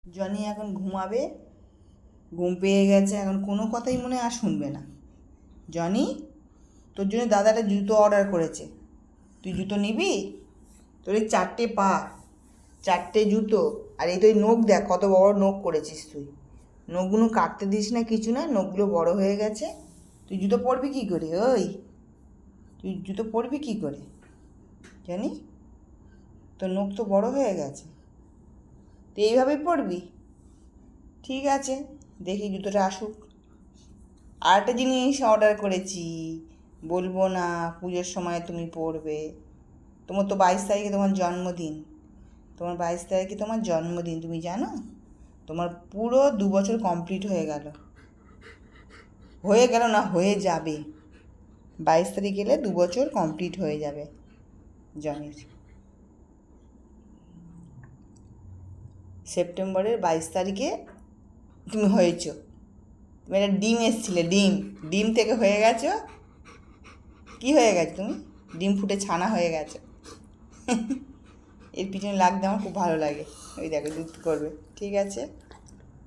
Johnny এখন ঘুমাবে, ঘুম পেয়ে গেছে, এখন কোনো কথাই মনে আর শুনবে না। জনি, তোর জন্য দাদাটা জুতো অর্ডার করেছে, তুই জুতো নিবি? তোর এই 4টে পা, 4টে জুতো, আর এই তো এই নখ দেখ কত বড় নখ করেছিস তুই। নখগুলো কাটতে দিস না, কিছু না, নখগুলো বড় হয়ে গেছে। তুই জুতো পরবি কী করে? ওই তুই জুতো পরবি কী করে জানি? তোর নখ তো বড় হয়ে গেছে, তুই এইভাবেই পরবি? ঠিক আছে, দেখি জুতোটা আসুক। আর একটা জিনিস অর্ডার করেছি, বলবো না, পুজোর সময় তুমি পরবে। তোমার তো 22 তারিখে তোমার জন্মদিন, তোমার 22 তারিখে তোমার জন্মদিন, তুমি জানো? তোমার পুরো 2 বছর কমপ্লিট হয়ে গেল। হয়ে গেল না, হয়ে যাবে। 22 তারিখ এলে 2 বছর কমপ্লিট হয়ে যাবে জনির। সেপ্টেম্বরের 22 তারিখে তুমি হয়েছ। তুমি একটা ডিম এসছিলে, ডিম, ডিম থেকে হয়ে গেছো। কি হয়ে গেছো তুমি? ডিম ফুটে ছানা হয়ে গেছো। এর পিছনে লাগতে আমার খুব ভালো লাগে। ওই দেখো দুধ করবে, ঠিক আছে।